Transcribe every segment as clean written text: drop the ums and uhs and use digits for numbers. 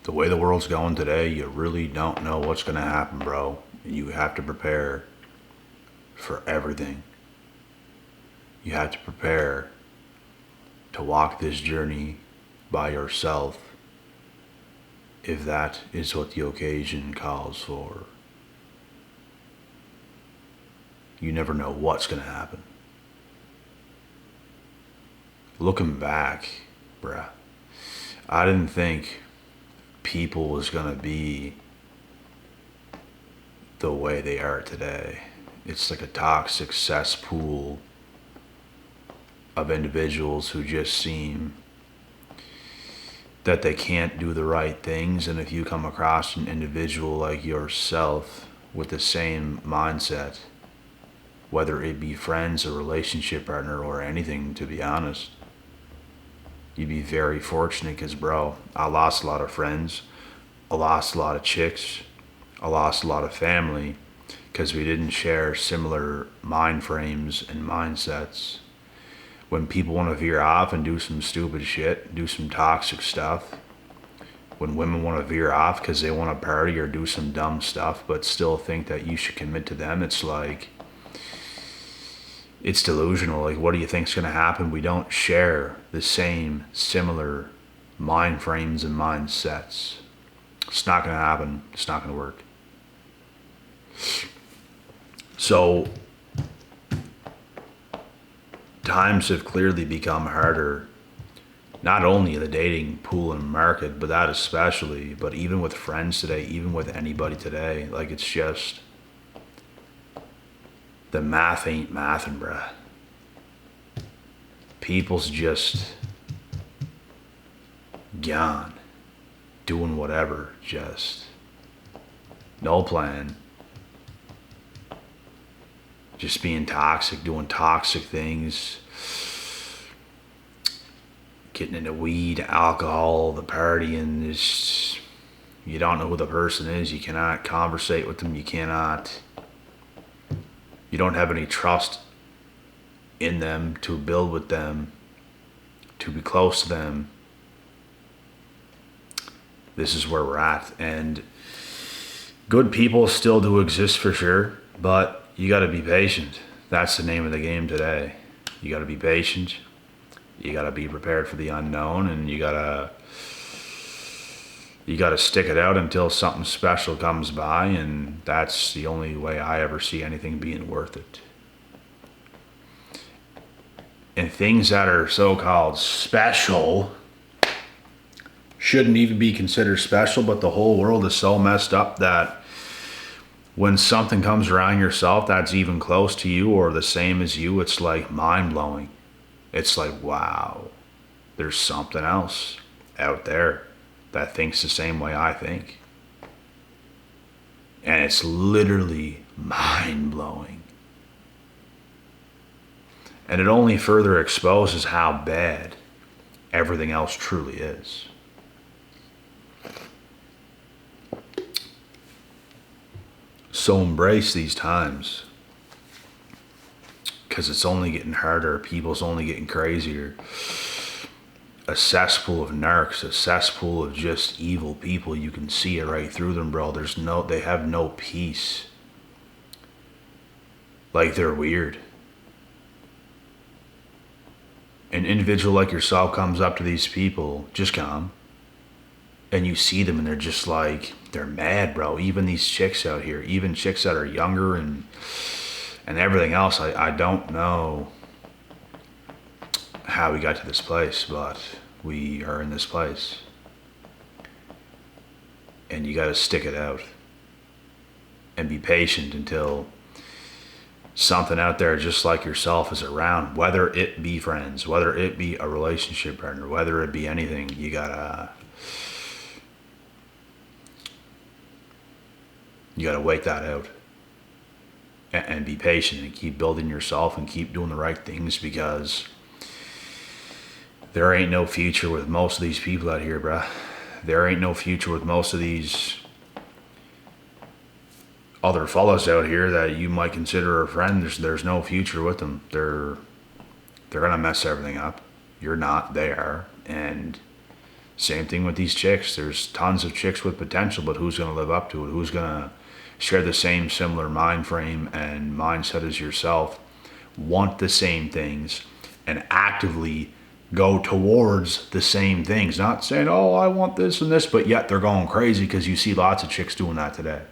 The way the world's going today, you really don't know what's going to happen, bro. You have to prepare for everything. You have to prepare to walk this journey by yourself if that is what the occasion calls for. You never know what's going to happen. Looking back, bruh, I didn't think people was going to be the way they are today. It's like a toxic cesspool of individuals who just seem that they can't do the right things. And if you come across an individual like yourself with the same mindset, whether it be friends, a relationship partner, or anything, to be honest, you'd be very fortunate. Because, bro, I lost a lot of friends, I lost a lot of chicks, I lost a lot of family because we didn't share similar mind frames and mindsets. When people want to veer off and do some stupid shit, do some toxic stuff, when women want to veer off because they want to party or do some dumb stuff but still think that you should commit to them, it's like, it's delusional. Like, what do you think's going to happen? We don't share the same similar mind frames and mindsets. It's not going to happen. It's not going to work. So times have clearly become harder, not only in the dating pool and market, but that especially, but even with friends today, even with anybody today. Like, it's just, the math ain't mathin', bruh. People's just gone, doing whatever, just no plan, just being toxic, doing toxic things, getting into weed, alcohol, the partying. Is, you don't know who the person is. You cannot conversate with them. You don't have any trust in them to build with them, to be close to them. This is where we're at. And good people still do exist for sure, but you got to be patient. That's the name of the game today. You got to be patient. You got to be prepared for the unknown, and you got to stick it out until something special comes by, and that's the only way I ever see anything being worth it. And things that are so-called special shouldn't even be considered special, but the whole world is so messed up that when something comes around yourself that's even close to you or the same as you, it's like mind-blowing. It's like, wow, there's something else out there that thinks the same way I think. And it's literally mind-blowing. And it only further exposes how bad everything else truly is. So embrace these times, because it's only getting harder. People's only getting crazier. A cesspool of narcs, a cesspool of just evil people. You can see it right through them, bro. They have no peace. Like, they're weird. An individual like yourself comes up to these people, just calm, and you see them and they're just like, they're mad, bro. Even these chicks out here, even chicks that are younger and everything else. I don't know how we got to this place, but we are in this place. And you got to stick it out and be patient until something out there just like yourself is around, whether it be friends, whether it be a relationship partner, whether it be anything. You gotta wait that out and be patient and keep building yourself and keep doing the right things, because there ain't no future with most of these people out here, bruh. There ain't no future with most of these other fellas out here that you might consider a friend. There's no future with them. They're gonna mess everything up. You're not. They are. And Same thing with these chicks. There's tons of chicks with potential, but who's going to live up to it? Who's going to share the same similar mind frame and mindset as yourself, want the same things, and actively go towards the same things? Not saying, oh, I want this and this, but yet they're going crazy, because you see lots of chicks doing that today.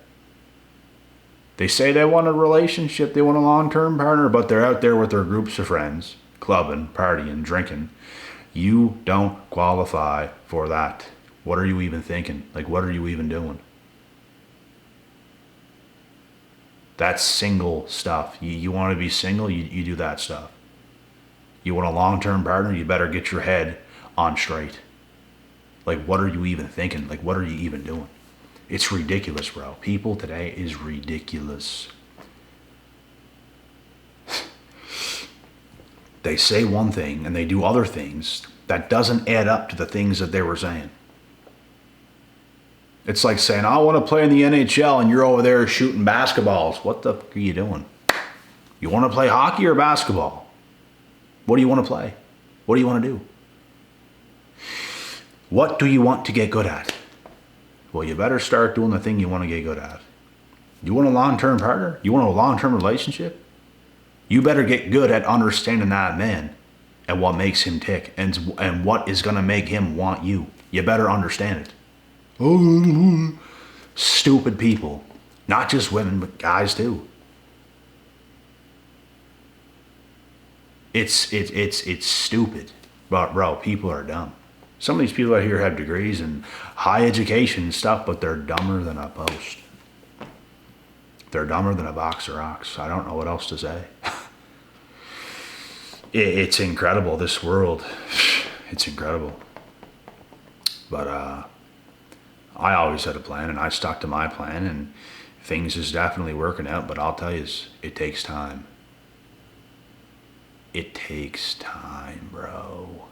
They say they want a relationship, they want a long-term partner, but they're out there with their groups of friends, clubbing, partying, drinking. You don't qualify for that. What are you even thinking? Like, what are you even doing? That's single stuff. You want to be single, you do that stuff. You want a long-term partner, you better get your head on straight. Like, what are you even thinking? Like, what are you even doing? It's ridiculous, bro. People today is ridiculous. They say one thing and they do other things that doesn't add up to the things that they were saying. It's like saying, I want to play in the NHL, and you're over there shooting basketballs. What the fuck are you doing? You want to play hockey or basketball? What do you want to play? What do you want to do? What do you want to get good at? Well, you better start doing the thing you want to get good at. You want a long-term partner? You want a long-term relationship? You better get good at understanding that man and what makes him tick, and what is going to make him want you. You better understand it. Oh, stupid people. Not just women, but guys too. It's stupid. But bro, people are dumb. Some of these people out here have degrees and high education and stuff, but they're dumber than a post. They're dumber than a box of rocks. I don't know what else to say. It's incredible, this world. It's incredible. But I always had a plan, and I stuck to my plan, and things is definitely working out. But I'll tell you, it takes time. It takes time, bro.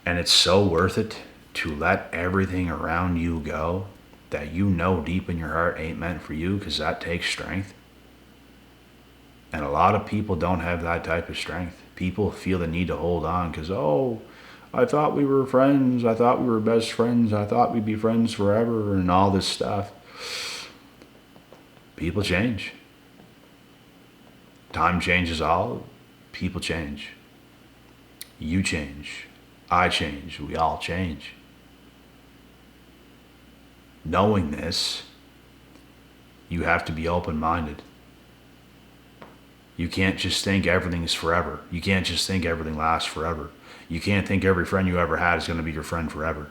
And it's so worth it to let everything around you go that you know deep in your heart ain't meant for you, because that takes strength. And a lot of people don't have that type of strength. People feel the need to hold on because, oh, I thought we were friends. I thought we were best friends. I thought we'd be friends forever and all this stuff. People change. Time changes all. People change. You change. I change. We all change. Knowing this, you have to be open-minded. You can't just think everything's forever. You can't just think everything lasts forever. You can't think every friend you ever had is going to be your friend forever.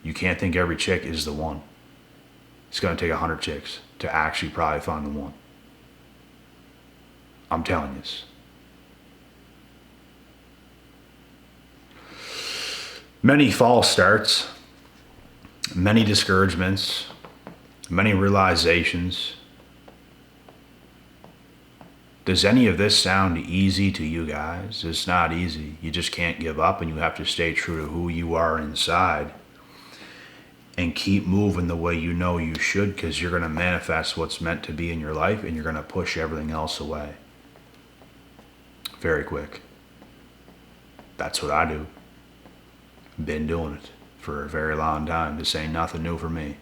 You can't think every chick is the one. It's going to take 100 chicks to actually probably find the one. I'm telling you this. Many false starts, many discouragements, many realizations. Does any of this sound easy to you guys? It's not easy. You just can't give up, and you have to stay true to who you are inside and keep moving the way you know you should, because you're going to manifest what's meant to be in your life, and you're going to push everything else away. Very quick. That's what I do. Been doing it for a very long time. This ain't nothing new for me.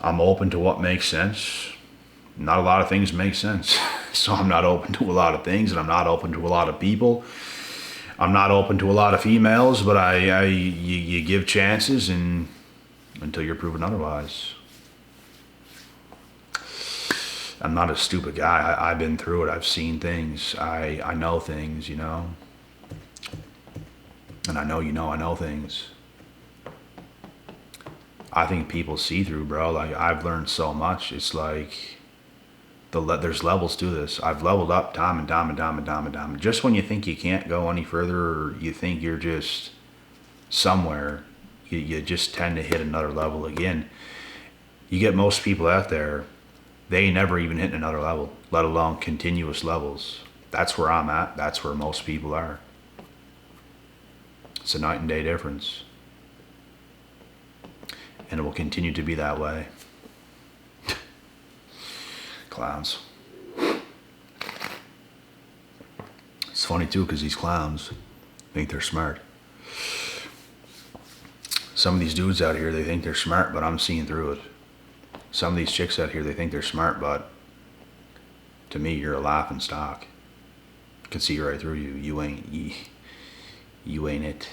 I'm open to what makes sense. Not a lot of things make sense. So I'm not open to a lot of things, and I'm not open to a lot of people. I'm not open to a lot of females, but you give chances and until you're proven otherwise. I'm not a stupid guy. I've been through it. I've seen things. I know things, you know. And I know I know things. I think people see through, bro. Like, I've learned so much. It's like there's levels to this. I've leveled up time and time and time and time and time. Just when you think you can't go any further, or you think you're just somewhere, you just tend to hit another level again. You get most people out there, they ain't never even hitting another level, let alone continuous levels. That's where I'm at. That's where most people are. It's a night and day difference. And it will continue to be that way. Clowns. It's funny too, because these clowns think they're smart. Some of these dudes out here, they think they're smart, but I'm seeing through it. Some of these chicks out here, they think they're smart, but to me, you're a laughing stock. I can see right through you. You ain't it.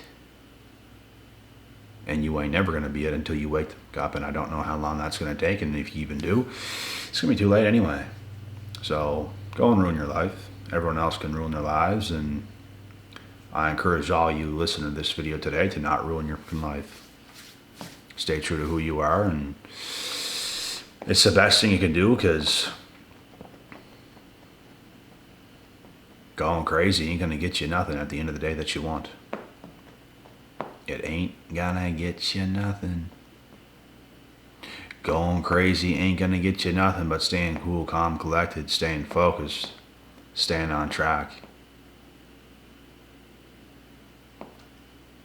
And you ain't never gonna be it until you wake up, and I don't know how long that's gonna take, and if you even do, it's gonna be too late anyway. So go and ruin your life. Everyone else can ruin their lives, and I encourage all you listening to this video today to not ruin your life. Stay true to who you are, and it's the best thing you can do, because going crazy ain't gonna get you nothing at the end of the day that you want. It ain't gonna get you nothing. Going crazy ain't gonna get you nothing but staying cool, calm, collected, staying focused, staying on track.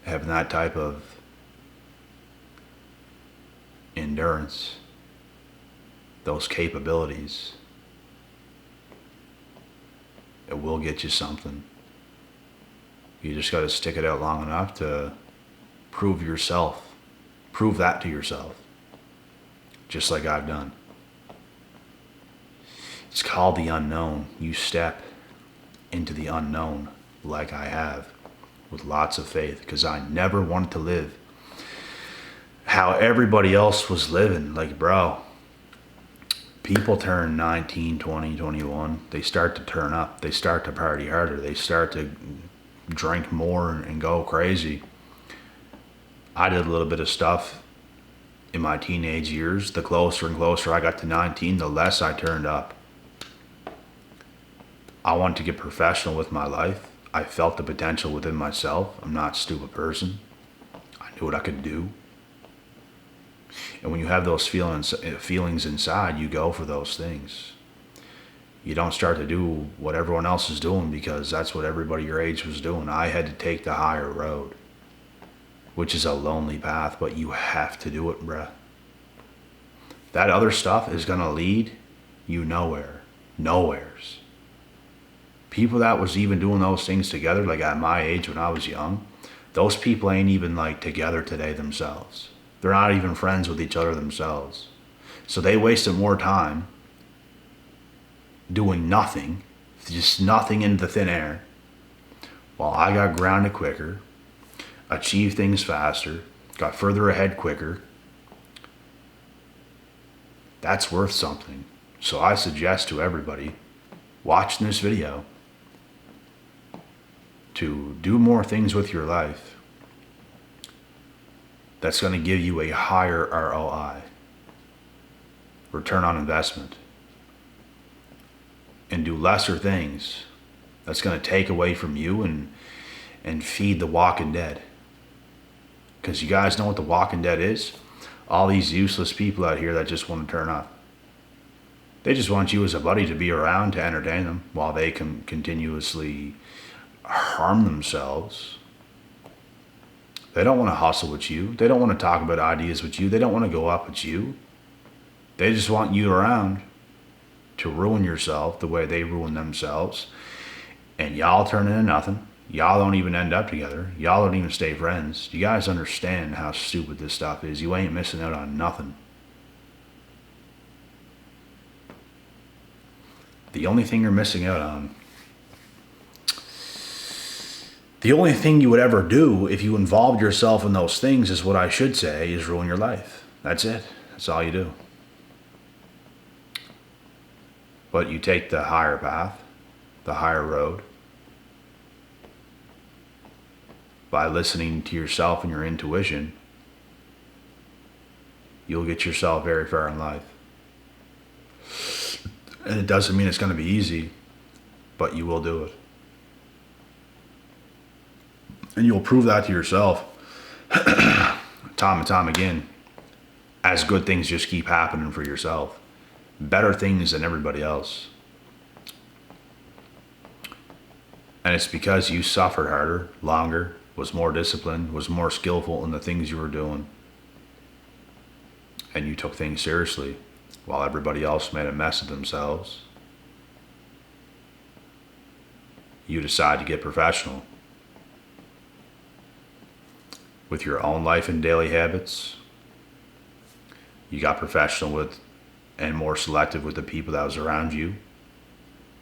Having that type of endurance, those capabilities, it will get you something. You just gotta stick it out long enough to prove that to yourself, just like I've done. It's called the unknown. You step into the unknown like I have, with lots of faith, because I never wanted to live how everybody else was living. Like, bro, people turn 19, 20, 21, they start to turn up, they start to party harder, they start to drink more and go crazy. I did a little bit of stuff in my teenage years. The closer and closer I got to 19, the less I turned up. I wanted to get professional with my life. I felt the potential within myself. I'm not a stupid person. I knew what I could do. And when you have those feelings inside, you go for those things. You don't start to do what everyone else is doing because that's what everybody your age was doing. I had to take the higher road, which is a lonely path, but you have to do it, bruh. That other stuff is gonna lead you nowhere. Nowheres. People that was even doing those things together, like at my age when I was young, those people ain't even like together today themselves. They're not even friends with each other themselves. So they wasted more time doing nothing, just nothing into thin air, while I got grounded quicker, achieved things faster, got further ahead quicker. That's worth something. So I suggest to everybody watching this video to do more things with your life that's going to give you a higher ROI, return on investment, and do lesser things that's going to take away from you and feed the walking dead. Because you guys know what the walking dead is? All these useless people out here that just want to turn up. They just want you as a buddy to be around to entertain them while they can continuously harm themselves. They don't want to hustle with you. They don't want to talk about ideas with you. They don't want to go up with you. They just want you around to ruin yourself the way they ruin themselves. And y'all turn into nothing. Y'all don't even end up together. Y'all don't even stay friends. You guys understand how stupid this stuff is. You ain't missing out on nothing. The only thing you're missing out on, the only thing you would ever do if you involved yourself in those things is what I should say is ruin your life. That's it. That's all you do. But you take the higher path, the higher road, by listening to yourself and your intuition, you'll get yourself very far in life. And it doesn't mean it's going to be easy, but you will do it. And you'll prove that to yourself time and time again as good things just keep happening for yourself. Better things than everybody else. And it's because you suffered harder, longer, was more disciplined, was more skillful in the things you were doing. And you took things seriously while everybody else made a mess of themselves. you decide to get professional with your own life and daily habits. You got professional with and more selective with the people that was around you.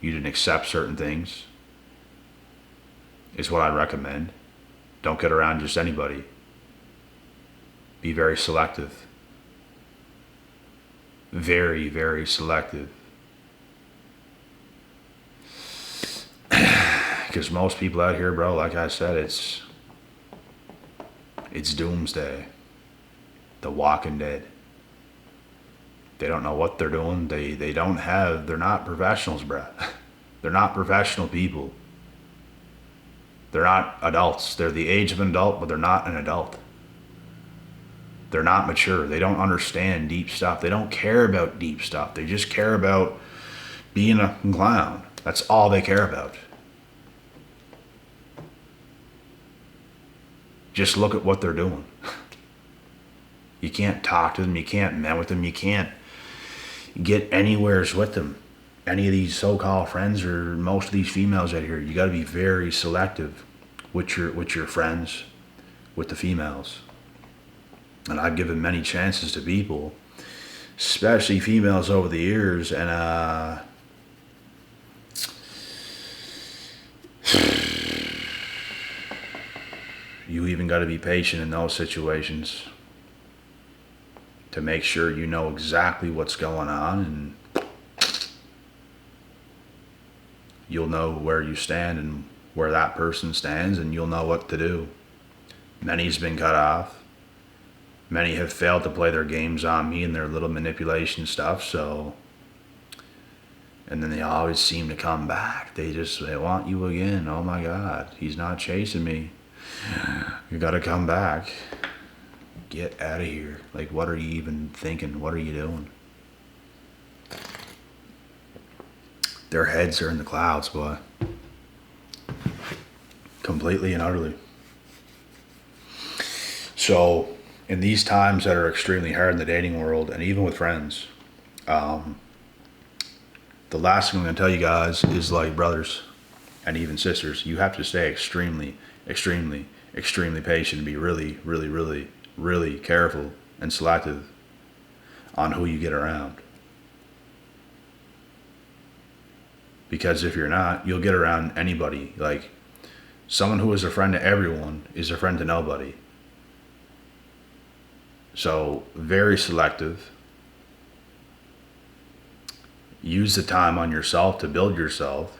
You didn't accept certain things, is what I'd recommend. Don't get around just anybody. Be very selective. Very, very selective. Because most people out here, bro, like I said, it's doomsday. The Walking Dead. They don't know what they're doing. They're not professionals, bro. They're not professional people. They're not adults. They're the age of an adult, but they're not an adult. They're not mature. They don't understand deep stuff. They don't care about deep stuff. They just care about being a clown. That's all they care about. Just look at what they're doing. You can't talk to them. You can't met with them. You can't get anywheres with them. Any of these so-called friends or most of these females out here, you got to be very selective with your friends, with the females. And I've given many chances to people, especially females over the years, and you even got to be patient in those situations to make sure you know exactly what's going on, and you'll know where you stand and where that person stands, and you'll know what to do. Many's been cut off. Many have failed to play their games on me and their little manipulation stuff, so, and then they always seem to come back. They want you again. Oh my God, he's not chasing me. You gotta come back. Get out of here. Like, what are you even thinking? What are you doing? Their heads are in the clouds, boy. Completely and utterly. So, in these times that are extremely hard in the dating world, and even with friends, the last thing I'm going to tell you guys is, like, brothers and even sisters, you have to stay extremely, extremely, extremely patient and be really, really, really, really careful and selective on who you get around. Because if you're not, you'll get around anybody. Like, someone who is a friend to everyone is a friend to nobody. So, very selective. Use the time on yourself to build yourself,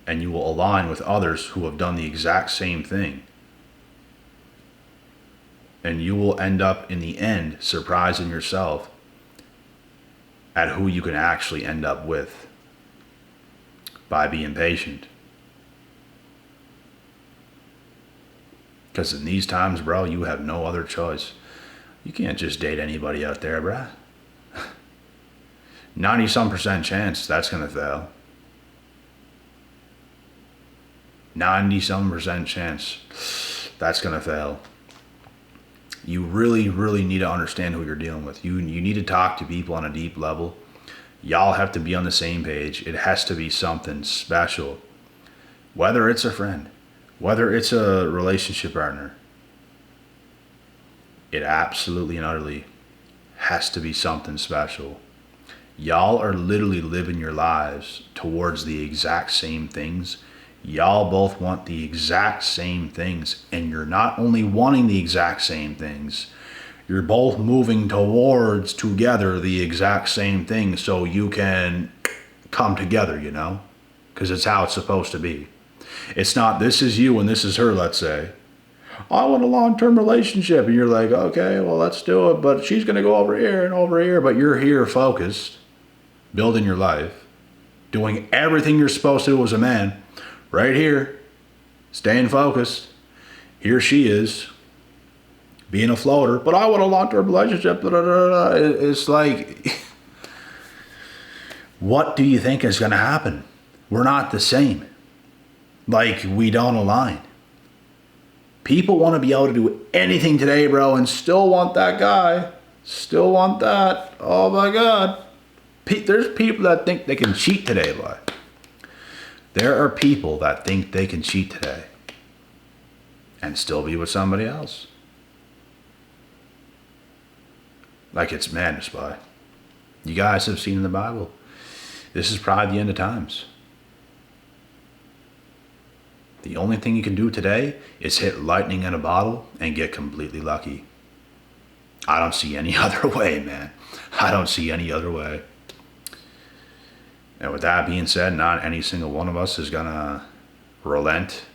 and you will align with others who have done the exact same thing. And you will end up, in the end, surprising yourself at who you can actually end up with by being patient. Because in these times, bro, you have no other choice. You can't just date anybody out there, bro. 90-some% chance that's going to fail. 90-some% chance that's going to fail. You really, really need to understand who you're dealing with. You need to talk to people on a deep level. Y'all have to be on the same page. It has to be something special. Whether it's a friend, whether it's a relationship partner, it absolutely and utterly has to be something special. Y'all are literally living your lives towards the exact same things. Y'all both want the exact same things, and you're not only wanting the exact same things, you're both moving towards together the exact same thing so you can come together, you know? Because it's how it's supposed to be. It's not, this is you and this is her, let's say. I want a long-term relationship. And you're like, okay, well, let's do it. But she's going to go over here and over here. But you're here focused, building your life, doing everything you're supposed to do as a man. Right here, staying focused. Here she is, being a floater. But I want a long-term relationship. Blah, blah, blah, blah. It's like, what do you think is going to happen? We're not the same. Like, we don't align. People want to be able to do anything today, bro, and still want that guy. Still want that. Oh, my God. There's people that think they can cheat today, boy. There are people that think they can cheat today and still be with somebody else. Like it's madness, boy. You guys have seen in the Bible. This is probably the end of times. The only thing you can do today is hit lightning in a bottle and get completely lucky. I don't see any other way, man. I don't see any other way. And with that being said, not any single one of us is gonna relent.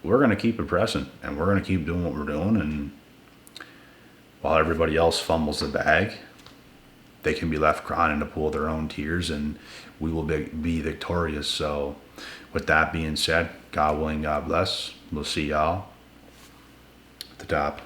We're gonna keep it pressing, and we're gonna keep doing what we're doing. And while everybody else fumbles the bag, they can be left crying in a pool of their own tears, and we will be victorious. So with that being said, God willing, God bless. We'll see y'all at the top.